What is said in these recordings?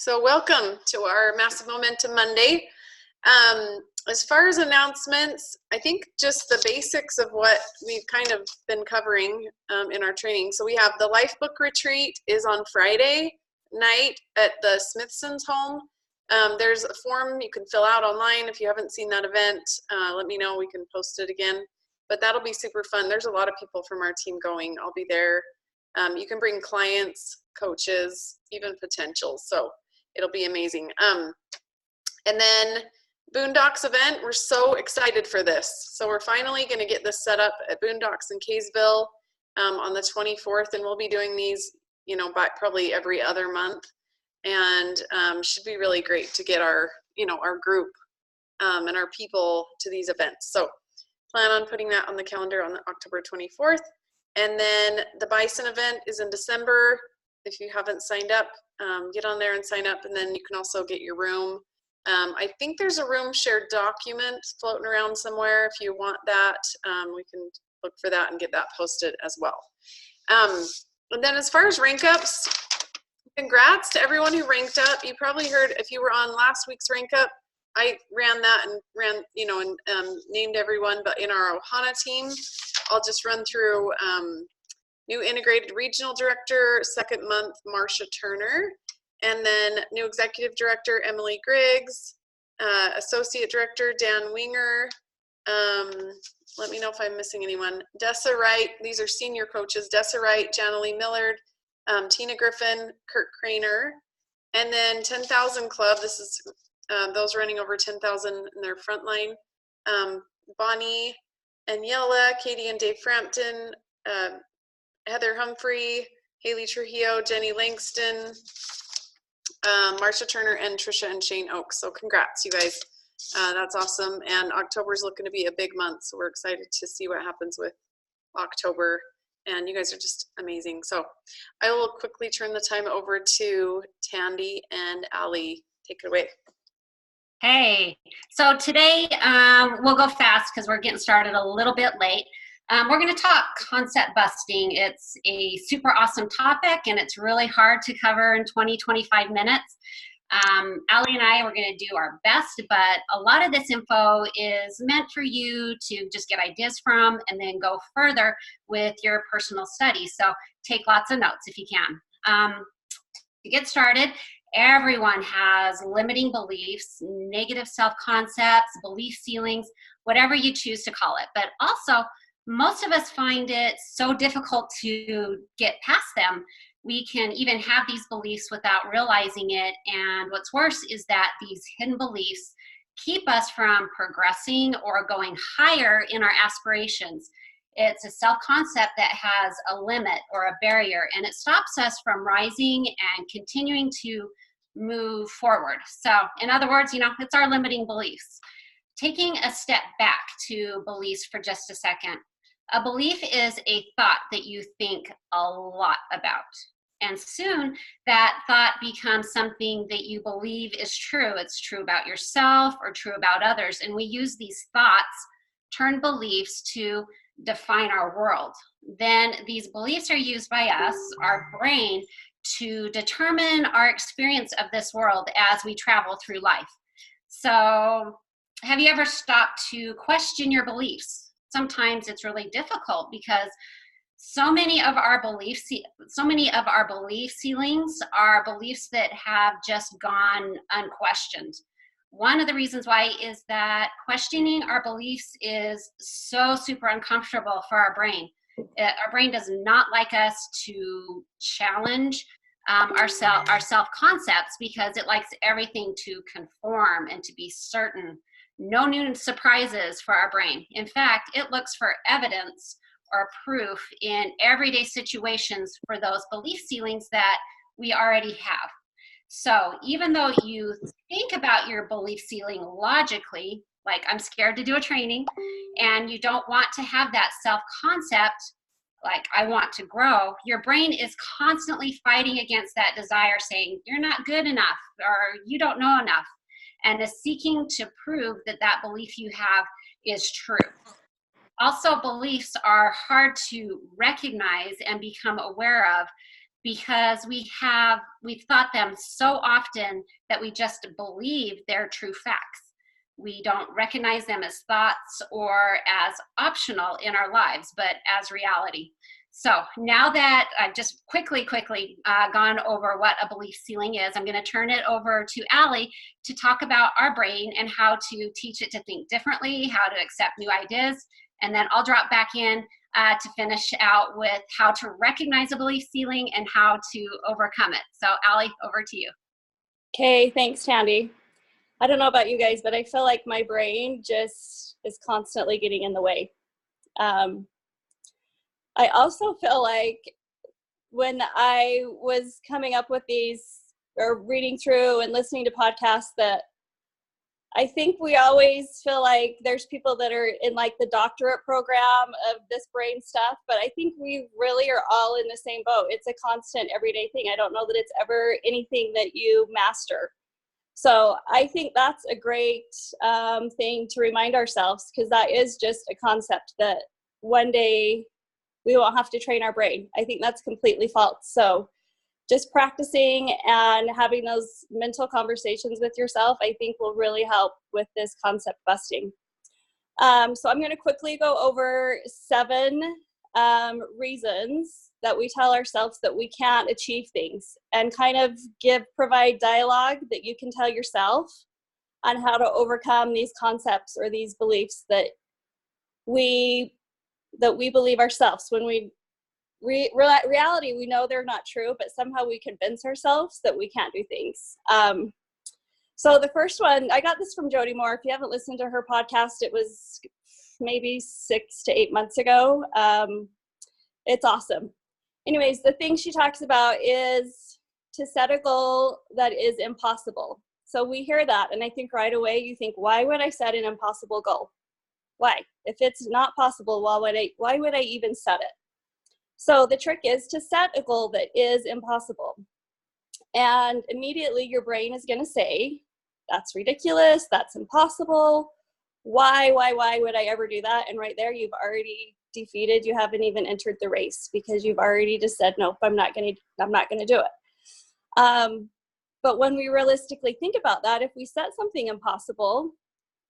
So welcome to our Massive Momentum Monday. As far as announcements, I think just the basics of what we've kind of been covering in our training. So we have the Life Book Retreat is on Friday night at the Smithson's home. There's a form you can fill out online. If you haven't seen that event, let me know, we can post it again. But that'll be super fun. There's a lot of people from our team going. I'll be there. You can bring clients, coaches, even potentials. So it'll be amazing. And then Boondocks event, we're so excited for this. So we're finally going to get this set up at Boondocks in Kaysville on the 24th, and we'll be doing these, by probably every other month, and should be really great to get our, our group and our people to these events. So plan on putting that on the calendar on October 24th. And then the Bison event is in December. If you haven't signed up, get on there and sign up, and then you can also get your room. I think there's a room shared document floating around somewhere. If you want that, we can look for that and get that posted as well. And then as far as rank ups, congrats to everyone who ranked up. You probably heard, if you were on last week's rank up, I ran that and named everyone, but in our Ohana team, I'll just run through new integrated regional director, second month, Marcia Turner. And then new executive director, Emily Griggs, associate director, Dan Winger. Let me know if I'm missing anyone. Dessa Wright, these are senior coaches, Dessa Wright, Janalee Millard, Tina Griffin, Kurt Craner. And then 10,000 Club, this is those running over 10,000 in their front line. Bonnie and Yella, Katie and Dave Frampton, Heather Humphrey, Haley Trujillo, Jenny Langston, Marcia Turner, and Trisha and Shane Oaks. So congrats, you guys. That's awesome. And October is looking to be a big month, so we're excited to see what happens with October. And you guys are just amazing. So I will quickly turn the time over to Tandy and Allie. Take it away. Hey, so today we'll go fast because we're getting started a little bit late. We're going to talk concept busting. It's a super awesome topic, and it's really hard to cover in 20-25 minutes. Allie and I, we're going to do our best, but a lot of this info is meant for you to just get ideas from and then go further with your personal study. So take lots of notes if you can. To get started, everyone has limiting beliefs, negative self-concepts, belief ceilings, whatever you choose to call it. But also, most of us find it so difficult to get past them. We can even have these beliefs without realizing it. And what's worse is that these hidden beliefs keep us from progressing or going higher in our aspirations. It's a self-concept that has a limit or a barrier, and it stops us from rising and continuing to move forward. So in other words, it's our limiting beliefs. Taking a step back to beliefs for just a second. A belief is a thought that you think a lot about. And soon that thought becomes something that you believe is true. It's true about yourself or true about others. And we use these thoughts, turn beliefs, to define our world. Then these beliefs are used by us, our brain, to determine our experience of this world as we travel through life. So have you ever stopped to question your beliefs? Sometimes it's really difficult because so many of our belief ceilings are beliefs that have just gone unquestioned. One of the reasons why is that questioning our beliefs is so super uncomfortable for our brain. Our brain does not like us to challenge our self-concepts because it likes everything to conform and to be certain. No new surprises for our brain. In fact, it looks for evidence or proof in everyday situations for those belief ceilings that we already have. So even though you think about your belief ceiling logically, like I'm scared to do a training, and you don't want to have that self-concept, like I want to grow, your brain is constantly fighting against that desire, saying you're not good enough or you don't know enough, and is seeking to prove that that belief you have is true. Also, beliefs are hard to recognize and become aware of because we've thought them so often that we just believe they're true facts. We don't recognize them as thoughts or as optional in our lives, but as reality. So now that I've just quickly gone over what a belief ceiling is, I'm going to turn it over to Allie to talk about our brain and how to teach it to think differently, how to accept new ideas, and then I'll drop back in to finish out with how to recognize a belief ceiling and how to overcome it. So Allie, over to you. Okay, thanks, Tandy. I don't know about you guys, but I feel like my brain just is constantly getting in the way. I also feel like when I was coming up with these, or reading through and listening to podcasts, that I think we always feel like there's people that are in like the doctorate program of this brain stuff, but I think we really are all in the same boat. It's a constant everyday thing. I don't know that it's ever anything that you master. So I think that's a great thing to remind ourselves, because that is just a concept that one day we won't have to train our brain. I think that's completely false. So just practicing and having those mental conversations with yourself, I think will really help with this concept busting. So I'm going to quickly go over 7 reasons that we tell ourselves that we can't achieve things, and kind of provide dialogue that you can tell yourself on how to overcome these concepts or these beliefs that we believe ourselves. When reality, we know they're not true, but somehow we convince ourselves that we can't do things. So the first one, I got this from Jody Moore. If you haven't listened to her podcast, it was maybe 6 to 8 months ago. It's awesome. Anyways, the thing she talks about is to set a goal that is impossible. So we hear that, and I think right away you think, why would I set an impossible goal? Why? If it's not possible, why would I even set it? So the trick is to set a goal that is impossible. And immediately your brain is going to say, that's ridiculous, that's impossible. Why would I ever do that? And right there, you've already defeated. You haven't even entered the race, because you've already just said, nope, I'm not going to do it. But when we realistically think about that, if we set something impossible,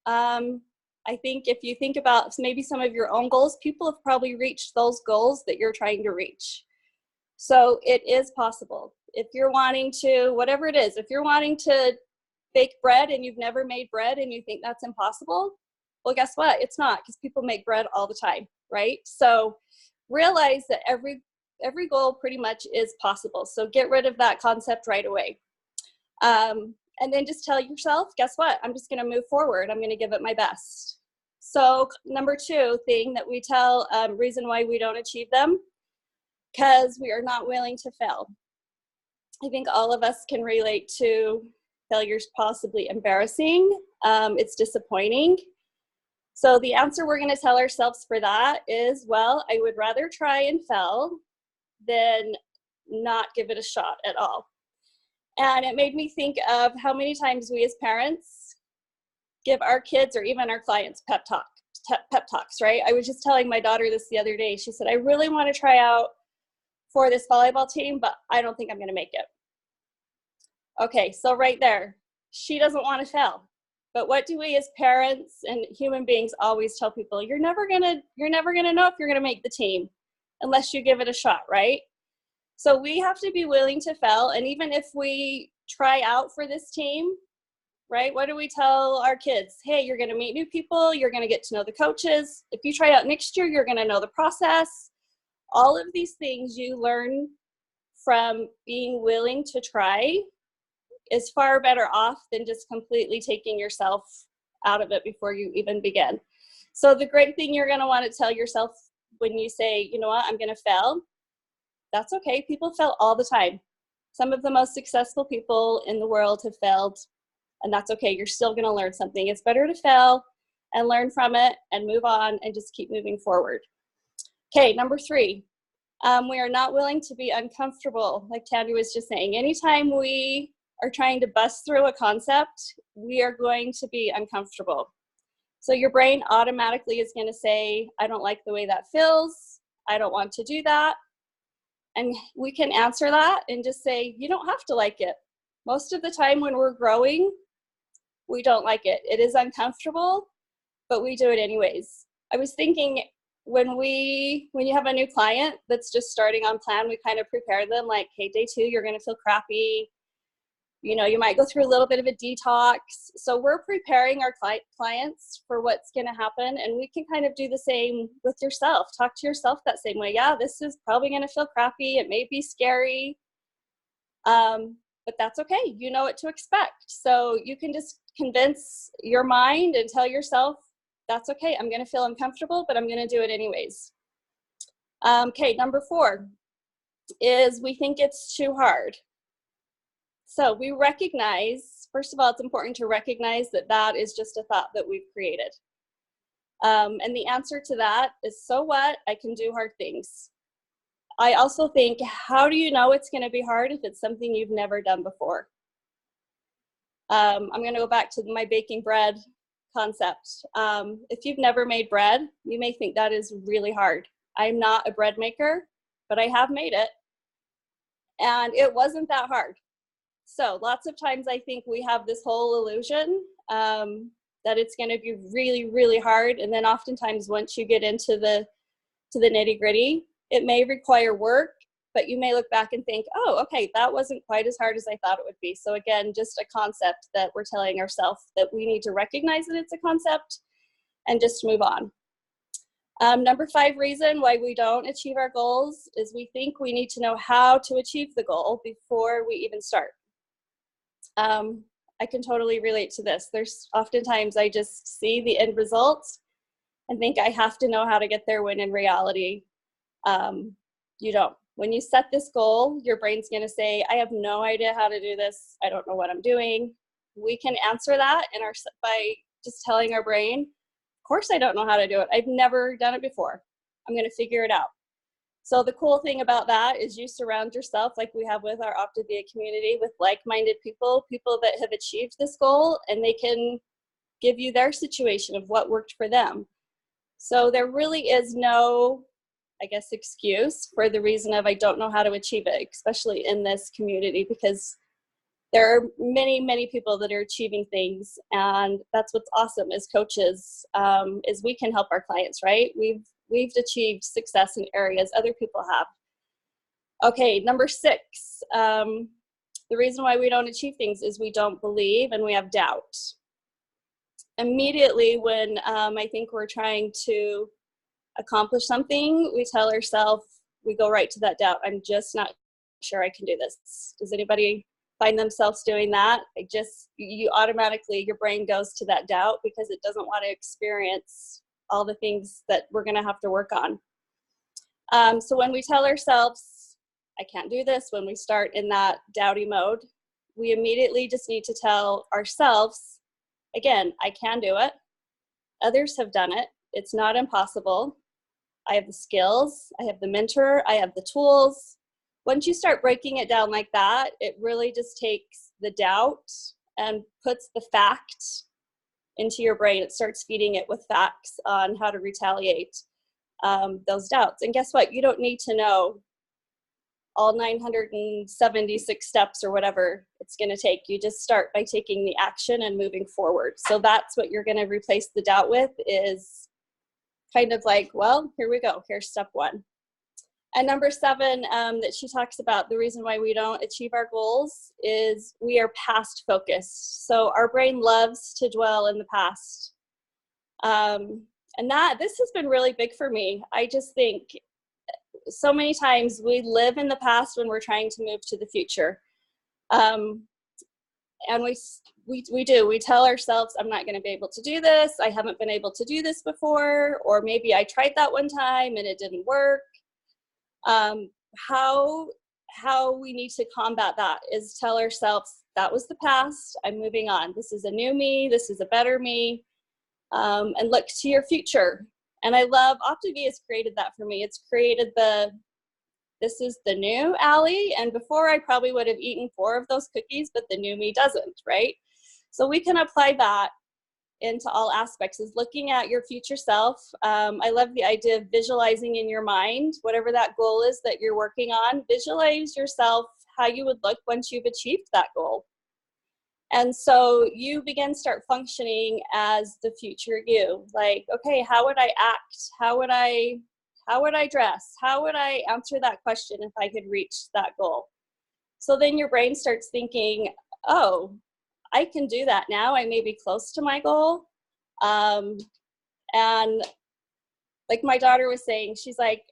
I think if you think about maybe some of your own goals, people have probably reached those goals that you're trying to reach. So it is possible. If you're wanting to, whatever it is, if you're wanting to bake bread and you've never made bread and you think that's impossible, well, guess what? It's not, because people make bread all the time, right? So realize that every goal pretty much is possible. So get rid of that concept right away. And then just tell yourself, guess what? I'm just going to move forward. I'm going to give it my best. So number 2 thing that we tell, reason why we don't achieve them, because we are not willing to fail. I think all of us can relate to failure's possibly embarrassing. It's disappointing. So the answer we're going to tell ourselves for that is, well, I would rather try and fail than not give it a shot at all. And it made me think of how many times we as parents give our kids or even our clients pep talks, right? I was just telling my daughter this the other day. She said, I really want to try out for this volleyball team, but I don't think I'm going to make it. Okay, so right there, she doesn't want to fail. But what do we as parents and human beings always tell people? You're never gonna know if you're gonna make the team unless you give it a shot, right? So we have to be willing to fail. And even if we try out for this team, right? What do we tell our kids? Hey, you're going to meet new people. You're going to get to know the coaches. If you try out next year, you're going to know the process. All of these things you learn from being willing to try is far better off than just completely taking yourself out of it before you even begin. So the great thing you're going to want to tell yourself when you say, you know what, I'm going to fail. That's okay. People fail all the time. Some of the most successful people in the world have failed, and that's okay. You're still going to learn something. It's better to fail and learn from it and move on and just keep moving forward. Okay, number 3, we are not willing to be uncomfortable. Like Tandy was just saying, anytime we are trying to bust through a concept, we are going to be uncomfortable. So your brain automatically is going to say, I don't like the way that feels. I don't want to do that. And we can answer that and just say, you don't have to like it. Most of the time when we're growing, we don't like it. It is uncomfortable, but we do it anyways. I was thinking when you have a new client that's just starting on plan, we kind of prepare them like, hey, day 2, you're going to feel crappy. You know, you might go through a little bit of a detox. So we're preparing our clients for what's going to happen. And we can kind of do the same with yourself. Talk to yourself that same way. Yeah, this is probably going to feel crappy. It may be scary, but that's okay. You know what to expect. So you can just convince your mind and tell yourself, that's okay. I'm going to feel uncomfortable, but I'm going to do it anyways. Okay, number 4 is we think it's too hard. So we recognize, first of all, it's important to recognize that that is just a thought that we've created. And the answer to that is, so what? I can do hard things. I also think, how do you know it's going to be hard if it's something you've never done before? I'm going to go back to my baking bread concept. If you've never made bread, you may think that is really hard. I'm not a bread maker, but I have made it. And it wasn't that hard. So lots of times I think we have this whole illusion that it's going to be really, really hard. And then oftentimes once you get into the nitty gritty, it may require work, but you may look back and think, oh, okay, that wasn't quite as hard as I thought it would be. So again, just a concept that we're telling ourselves that we need to recognize that it's a concept and just move on. Number 5 reason why we don't achieve our goals is we think we need to know how to achieve the goal before we even start. I can totally relate to this. There's oftentimes I just see the end result and think I have to know how to get there, when in reality, you don't. When you set this goal, your brain's going to say, I have no idea how to do this. I don't know what I'm doing. We can answer that by just telling our brain, of course I don't know how to do it. I've never done it before. I'm going to figure it out. So the cool thing about that is you surround yourself, like we have with our Optavia community, with like-minded people that have achieved this goal, and they can give you their situation of what worked for them. So there really is no, I guess, excuse for the reason of I don't know how to achieve it, especially in this community, because there are many, many people that are achieving things. And that's what's awesome as coaches, is we can help our clients, right? We've achieved success in areas other people have. Okay, number 6, the reason why we don't achieve things is we don't believe and we have doubt. Immediately when I think we're trying to accomplish something, we tell ourselves, we go right to that doubt. I'm just not sure I can do this. Does anybody find themselves doing that? You automatically, your brain goes to that doubt because it doesn't want to experience all the things that we're going to have to work on. So when we tell ourselves, I can't do this, when we start in that doubty mode, we immediately just need to tell ourselves, again, I can do it. Others have done it. It's not impossible. I have the skills. I have the mentor. I have the tools. Once you start breaking it down like that, it really just takes the doubt and puts the fact into your brain. It starts feeding it with facts on how to retaliate those doubts. And guess what? You don't need to know all 976 steps or whatever it's going to take. You just start by taking the action and moving forward. So that's what you're going to replace the doubt with, is kind of like, well, here we go. Here's step 1. And number 7 that she talks about, the reason why we don't achieve our goals is we are past focused. So our brain loves to dwell in the past. And this has been really big for me. I just think so many times we live in the past when we're trying to move to the future. And we tell ourselves, I'm not going to be able to do this. I haven't been able to do this before, or maybe I tried that one time and it didn't work. How we need to combat that is tell ourselves, that was the past, I'm moving on. This is a new me, this is a better me, and look to your future. And I love, Optavia has created that for me. It's created this is the new Allie, and before I probably would have eaten 4 of those cookies, but the new me doesn't, right? So we can apply that into all aspects is looking at your future self. I love the idea of visualizing in your mind, whatever that goal is that you're working on, visualize yourself how you would look once you've achieved that goal. And so you start functioning as the future you. Like, okay, how would I act? How would I dress? How would I answer that question if I could reach that goal? So then your brain starts thinking, oh, I can do that now. I may be close to my goal. And like my daughter was saying, she's like,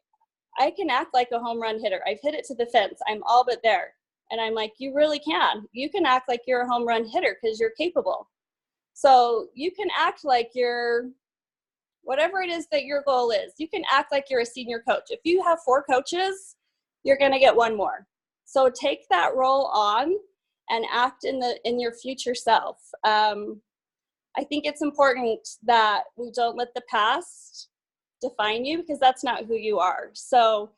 I can act like a home run hitter. I've hit it to the fence. I'm all but there. And I'm like, you really can. You can act like you're a home run hitter because you're capable. So you can act like you're, whatever it is that your goal is, you can act like you're a senior coach. If you have 4 coaches, you're going to get 1 more. So take that role on and act in your future self. I think it's important that we don't let the past define you, because that's not who you are. So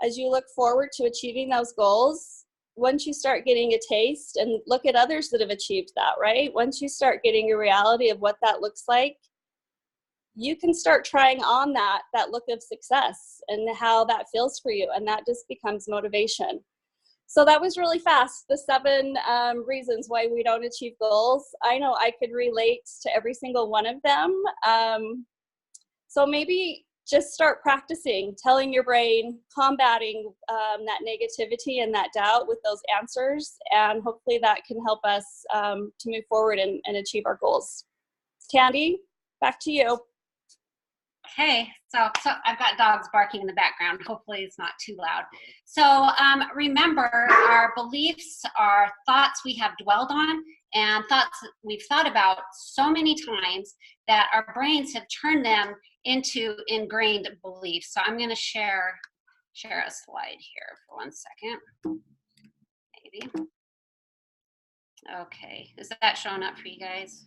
as you look forward to achieving those goals, once you start getting a taste, and look at others that have achieved that, right? Once you start getting a reality of what that looks like, you can start trying on that look of success and how that feels for you. And that just becomes motivation. So that was really fast, the 7 reasons why we don't achieve goals. I know I could relate to every single one of them. So maybe just start practicing, telling your brain, combating that negativity and that doubt with those answers. And hopefully that can help us to move forward and achieve our goals. Tandy, back to you. Okay, so I've got dogs barking in the background. Hopefully it's not too loud. So remember, our beliefs are thoughts we have dwelled on and thoughts we've thought about so many times that our brains have turned them into ingrained beliefs. So I'm going to share a slide here for 1 second. Maybe. Okay, is that showing up for you guys?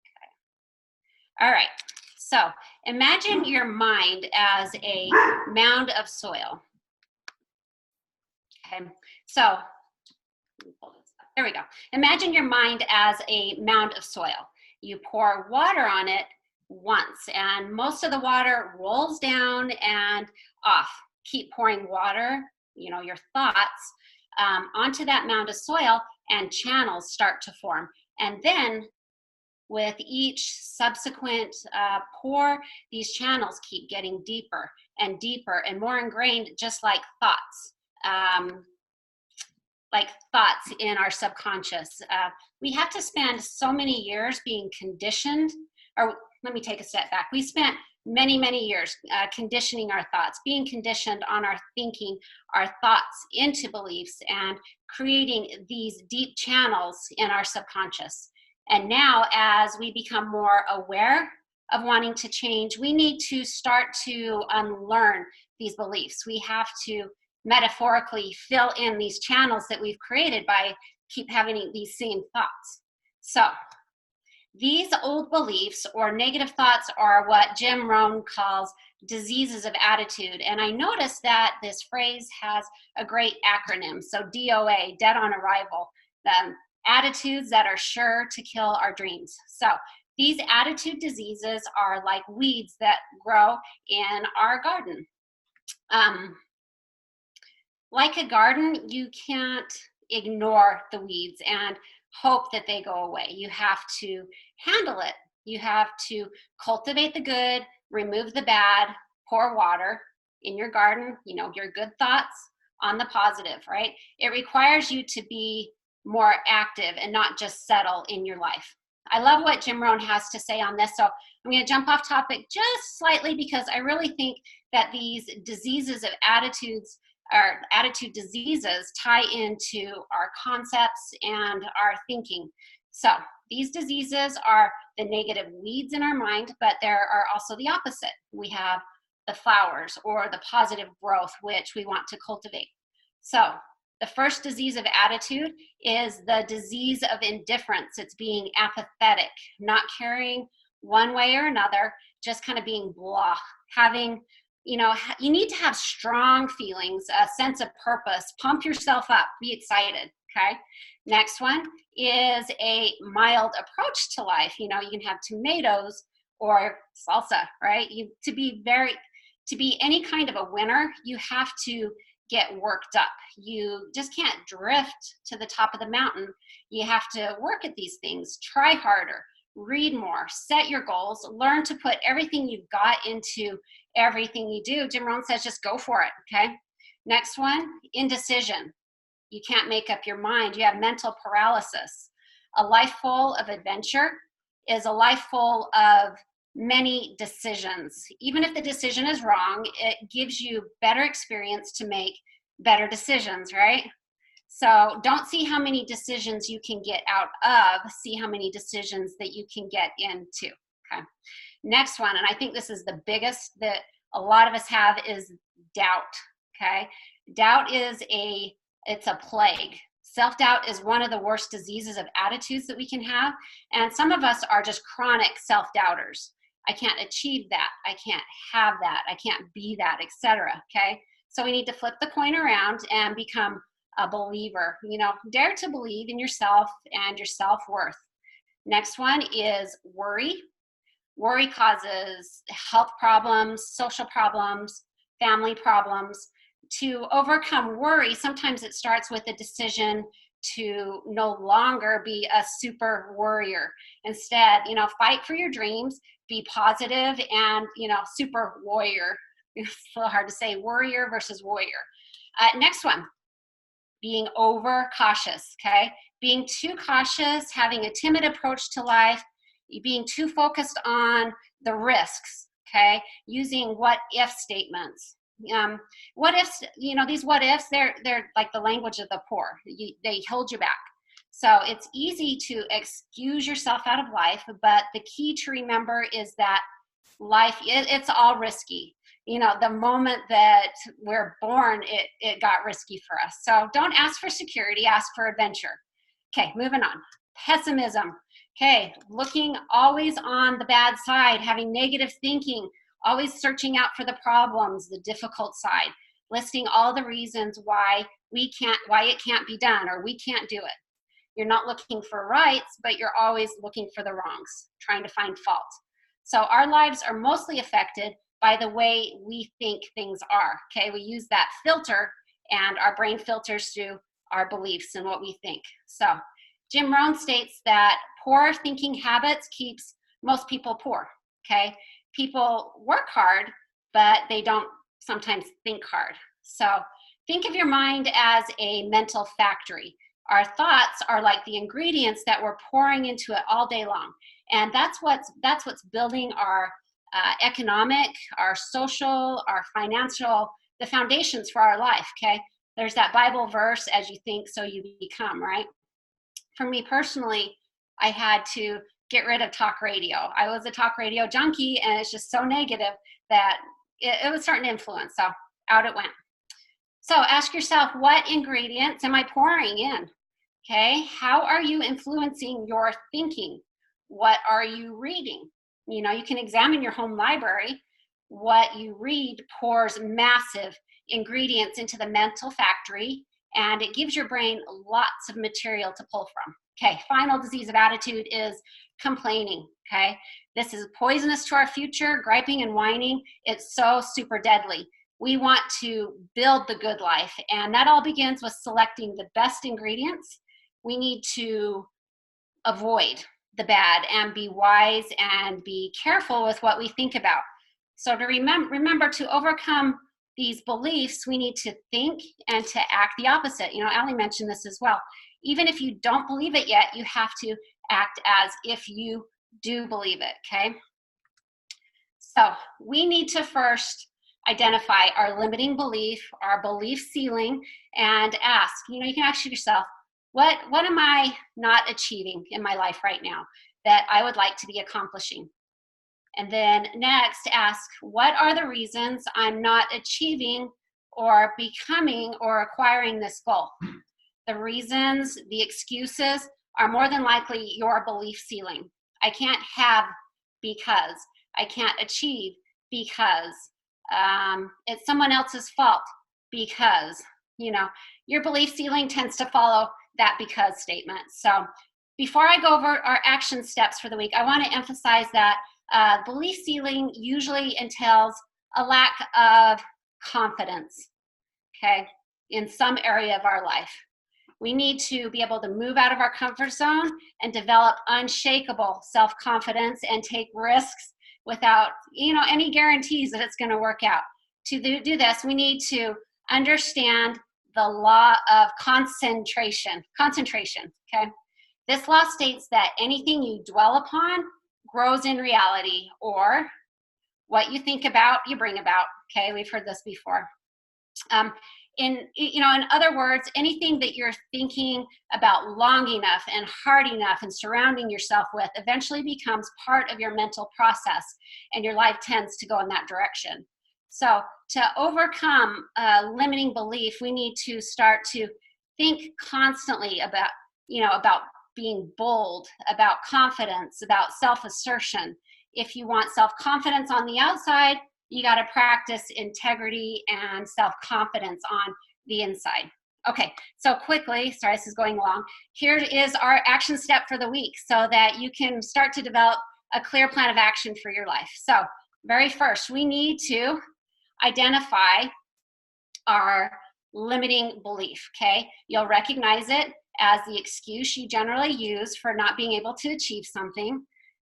Okay. All right. So imagine your mind as a mound of soil. Okay, so there we go. Imagine your mind as a mound of soil. You pour water on it once, and most of the water rolls down and off. Keep pouring water, your thoughts, onto that mound of soil, and channels start to form. And then with each subsequent pour, these channels keep getting deeper and deeper and more ingrained, just like thoughts in our subconscious. We have to spend so many years being conditioned, or let me take a step back. We spent many, many years conditioning our thoughts, being conditioned on our thinking, our thoughts into beliefs, and creating these deep channels in our subconscious. And now, as we become more aware of wanting to change, we need to start to unlearn these beliefs. We have to metaphorically fill in these channels that we've created by keep having these same thoughts. So these old beliefs or negative thoughts are what Jim Rohn calls diseases of attitude. And I noticed that this phrase has a great acronym. So DOA, dead on arrival. Attitudes that are sure to kill our dreams. So these attitude diseases are like weeds that grow in our garden. Like a garden, you can't ignore the weeds and hope that they go away. You have to handle it. You have to cultivate the good, remove the bad, pour water in your garden, your good thoughts on the positive, right? It requires you to be more active and not just settle in your life. I love what Jim Rohn has to say on this. So I'm going to jump off topic just slightly because I really think that these diseases of attitudes or attitude diseases tie into our concepts and our thinking. So these diseases are the negative weeds in our mind, but there are also the opposite. We have the flowers or the positive growth, which we want to cultivate. So the first disease of attitude is the disease of indifference. It's being apathetic, not caring one way or another, just kind of being blah, having, you need to have strong feelings, a sense of purpose, pump yourself up, be excited, okay? Next one is a mild approach to life. You know, you can have tomatoes or salsa, right? To be any kind of a winner, you have to get worked up. You just can't drift to the top of the mountain. You have to work at these things, try harder, read more, set your goals, learn to put everything you've got into everything you do. Jim Rohn says just go for it, okay? Next one, indecision. You can't make up your mind. You have mental paralysis. A life full of adventure is a life full of many decisions. Even if the decision is wrong, it gives you better experience to make better decisions, right? So don't see how many decisions you can get out of, see how many decisions that you can get into, okay? Next one, and I think this is the biggest that a lot of us have, is doubt, okay? Doubt is it's a plague. Self-doubt is one of the worst diseases of attitudes that we can have, and some of us are just chronic self-doubters. I can't achieve that, I can't have that, I can't be that, etc. Okay? So we need to flip the coin around and become a believer. You know, dare to believe in yourself and your self-worth. Next one is worry. Worry causes health problems, social problems, family problems. To overcome worry, sometimes it starts with a decision to no longer be a super worrier. Instead, you know, fight for your dreams, be positive, and, you know, super warrior. It's a little hard to say, warrior versus warrior. Next one, being over cautious, okay? Being too cautious, having a timid approach to life, being too focused on the risks, okay? Using what if statements. What ifs, you know, these what ifs, they're like the language of the poor. They hold you back. So it's easy to excuse yourself out of life, but the key to remember is that life, it's all risky. You know, the moment that we're born, it got risky for us. So don't ask for security, ask for adventure. Okay, moving on. Pessimism. Okay, looking always on the bad side, having negative thinking, always searching out for the problems, the difficult side, listing all the reasons why it can't be done or we can't do it. You're not looking for rights, but you're always looking for the wrongs, trying to find fault. So our lives are mostly affected by the way we think things are, okay? We use that filter, and our brain filters through our beliefs and what we think. So Jim Rohn states that poor thinking habits keeps most people poor, okay? People work hard, but they don't sometimes think hard. So think of your mind as a mental factory. Our thoughts are like the ingredients that we're pouring into it all day long. And that's what's building our economic, our social, our financial, the foundations for our life, okay? There's that Bible verse, as you think, so you become, right? For me personally, I had to get rid of talk radio. I was a talk radio junkie, and it's just so negative that it was starting to influence, so out it went. So ask yourself, what ingredients am I pouring in? Okay, how are you influencing your thinking? What are you reading? You know, you can examine your home library. What you read pours massive ingredients into the mental factory, and it gives your brain lots of material to pull from. Okay, final disease of attitude is complaining, okay? This is poisonous to our future, griping and whining. It's so super deadly. We want to build the good life, and that all begins with selecting the best ingredients. We need to avoid the bad and be wise and be careful with what we think about. So to remember to overcome these beliefs, we need to think and to act the opposite. You know, Allie mentioned this as well. Even if you don't believe it yet, you have to act as if you do believe it, okay? So we need to first identify our limiting belief, our belief ceiling, and ask, you know, you can ask yourself, what am I not achieving in my life right now that I would like to be accomplishing? And then next, ask, what are the reasons I'm not achieving or becoming or acquiring this goal? The reasons, the excuses are more than likely your belief ceiling. I can't have because, I can't achieve because, it's someone else's fault because, you know, your belief ceiling tends to follow that because statement. So before I go over our action steps for the week, I want to emphasize that belief ceiling usually entails a lack of confidence, okay, in some area of our life. We need to be able to move out of our comfort zone and develop unshakable self-confidence and take risks without, any guarantees that it's going to work out. To do this, we need to understand the law of concentration, okay? This law states that anything you dwell upon grows in reality, or what you think about, you bring about, okay? We've heard this before. In other words, anything that you're thinking about long enough and hard enough and surrounding yourself with eventually becomes part of your mental process, and your life tends to go in that direction. So to overcome limiting belief, we need to start to think constantly about being bold, about confidence, about self-assertion. If you want self-confidence on the outside, you got to practice integrity and self-confidence on the inside. Okay, so quickly, sorry, this is going long. Here is our action step for the week so that you can start to develop a clear plan of action for your life. So very first, we need to identify our limiting belief, okay? You'll recognize it as the excuse you generally use for not being able to achieve something,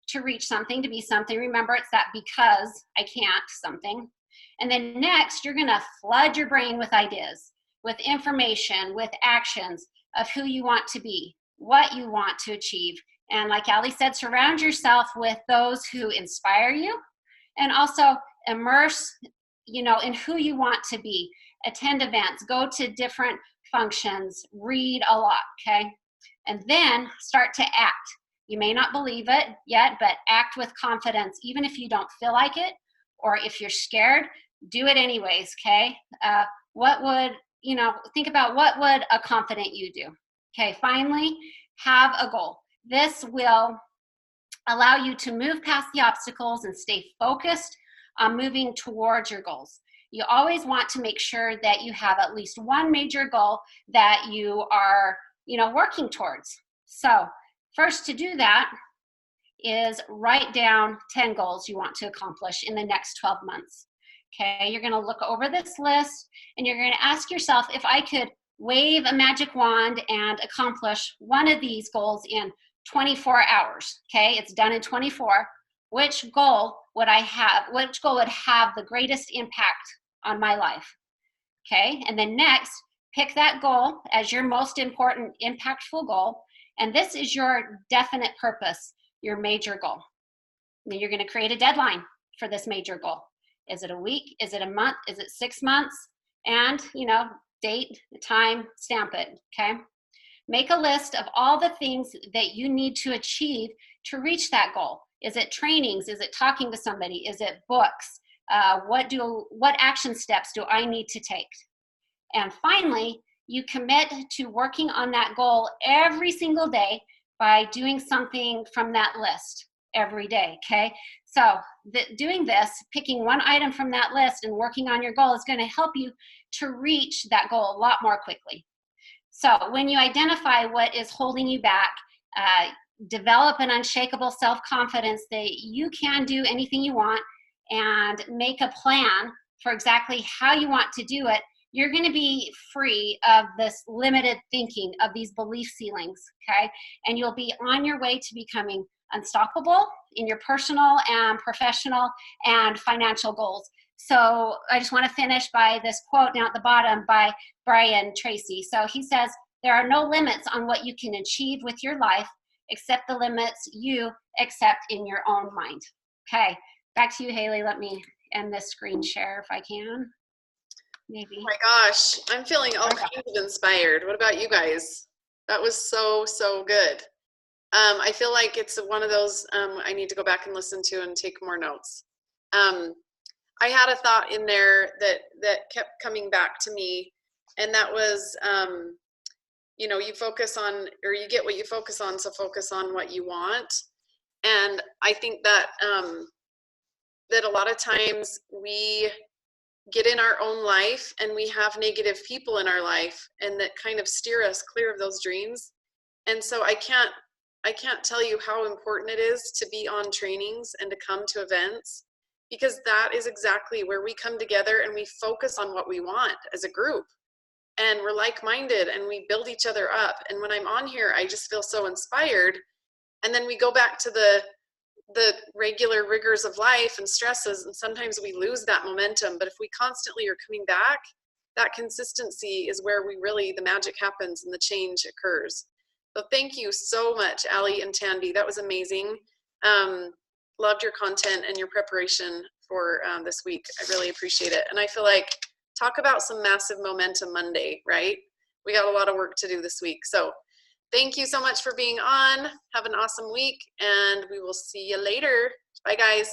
to reach something, to be something. Remember, it's that because I can't something. And then next, you're going to flood your brain with ideas, with information, with actions of who you want to be, what you want to achieve. And like Ali said, surround yourself with those who inspire you, and also immerse, in who you want to be. Attend events, go to different functions, read a lot, okay? And then start to act. You may not believe it yet, but act with confidence, even if you don't feel like it, or if you're scared, do it anyways, okay? Think about what would a confident you do. Okay, finally, have a goal. This will allow you to move past the obstacles and stay focused on moving towards your goals. You always want to make sure that you have at least one major goal that you are, working towards. So first, to do that is write down 10 goals you want to accomplish in the next 12 months. Okay, you're going to look over this list and you're going to ask yourself, if I could wave a magic wand and accomplish one of these goals in 24 hours, okay, it's done in 24, which goal would have the greatest impact on my life? Okay, and then next, pick that goal as your most important, impactful goal, and this is your definite purpose, your major goal. And then you're going to create a deadline for this major goal. Is it a week? Is it a month? Is it 6 months? And, date, time, stamp it, okay? Make a list of all the things that you need to achieve to reach that goal. Is it trainings? Is it talking to somebody? Is it books? What action steps do I need to take? And finally, you commit to working on that goal every single day by doing something from that list every day, okay? So doing this, picking one item from that list and working on your goal is going to help you to reach that goal a lot more quickly. So when you identify what is holding you back, develop an unshakable self-confidence that you can do anything you want, and make a plan for exactly how you want to do it, you're going to be free of this limited thinking, of these belief ceilings, okay? And you'll be on your way to becoming unstoppable in your personal and professional and financial goals. So I just want to finish by this quote down at the bottom by Brian Tracy. So he says, "There are no limits on what you can achieve with your life except the limits you accept in your own mind." Okay, back to you, Haley. Let me end this screen share if I can. Maybe. Oh my gosh, I'm feeling all kinds of inspired. What about you guys? That was so good. I feel like it's one of those I need to go back and listen to and take more notes. I had a thought in there that kept coming back to me, and that was, you focus on, or you get what you focus on, so focus on what you want. And I think that that a lot of times we get in our own life and we have negative people in our life and that kind of steer us clear of those dreams. And so I can't tell you how important it is to be on trainings and to come to events, because that is exactly where we come together and we focus on what we want as a group. And we're like-minded and we build each other up. And when I'm on here, I just feel so inspired. And then we go back to the regular rigors of life and stresses, and sometimes we lose that momentum. But if we constantly are coming back, that consistency is where the magic happens and the change occurs. So thank you so much, Allie and Tanvi. That was amazing. Loved your content and your preparation for this week. I really appreciate it. And I feel like, talk about some massive momentum Monday, right? We got a lot of work to do this week. So thank you so much for being on. Have an awesome week, and we will see you later. Bye, guys.